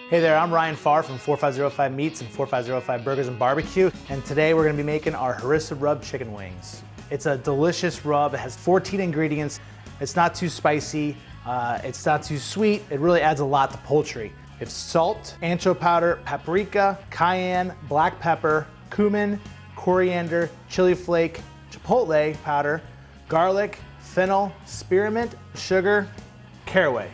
Hey there, I'm Ryan Farr from 4505 Meats and 4505 Burgers and Barbecue, and today we're gonna be making our Harissa rub chicken wings. It's a delicious rub. It has 14 ingredients. It's not too spicy. It's not too sweet. It really adds a lot to poultry. It's salt, ancho powder, paprika, cayenne, black pepper, cumin, coriander, chili flake, chipotle powder, garlic, fennel, spearmint, sugar, caraway.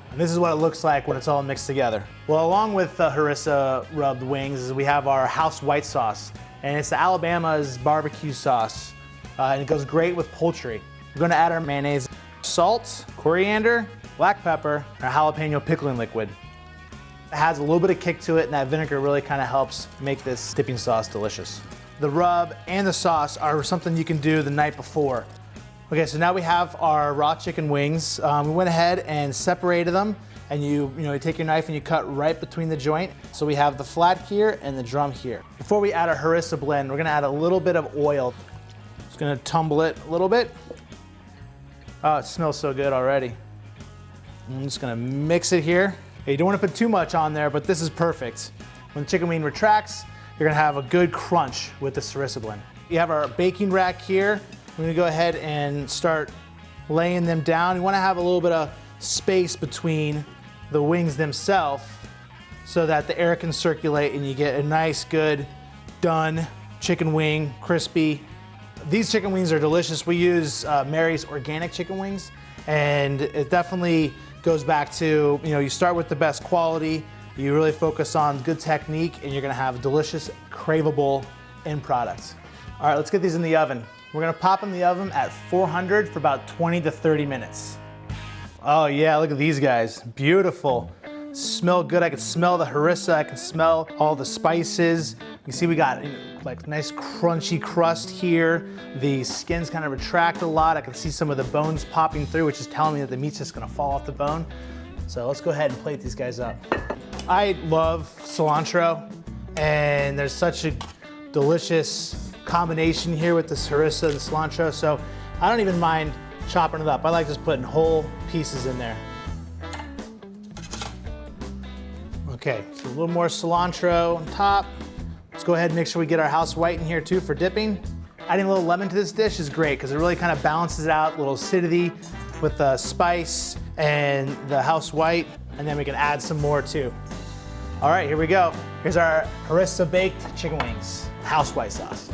And this is what it looks like when it's all mixed together. Well, along with the Harissa rubbed wings, we have our house white sauce, and it's the Alabama's BBQ sauce, and it goes great with poultry. We're gonna add our mayonnaise, salt, coriander, black pepper, our jalapeno pickling liquid. It has a little bit of kick to it, and that vinegar really kind of helps make this dipping sauce delicious. The rub and the sauce are something you can do the night before. Okay, so now we have our raw chicken wings. We went ahead and separated them, and you take your knife and you cut right between the joint. So we have the flat here and the drum here. Before we add our Harissa blend, we're gonna add a little bit of oil. Just gonna tumble it a little bit. Oh, it smells so good already. I'm just gonna mix it here. Okay, you don't wanna put too much on there, but this is perfect. When the chicken wing retracts, you're gonna have a good crunch with the Harissa blend. You have our baking rack here. We're gonna go ahead and start laying them down. You wanna have a little bit of space between the wings themselves so that the air can circulate and you get a nice, good, done chicken wing, crispy. These chicken wings are delicious. We use Mary's organic chicken wings, and it definitely goes back to, you start with the best quality, you really focus on good technique, and you're gonna have delicious, craveable end products. All right, let's get these in the oven. We're gonna pop in the oven at 400 for about 20 to 30 minutes. Oh yeah, look at these guys, beautiful. Smell good, I can smell the Harissa, I can smell all the spices. You see we got like nice crunchy crust here. The skins kind of retract a lot. I can see some of the bones popping through, which is telling me that the meat's just gonna fall off the bone. So let's go ahead and plate these guys up. I love cilantro, and there's such a delicious combination here with this Harissa and cilantro, so I don't even mind chopping it up. I like just putting whole pieces in there. Okay, so a little more cilantro on top. Let's go ahead and make sure we get our house white in here too for dipping. Adding a little lemon to this dish is great because it really kind of balances it out, a little acidity with the spice and the house white, and then we can add some more too. All right, here we go. Here's our Harissa baked chicken wings, house white sauce.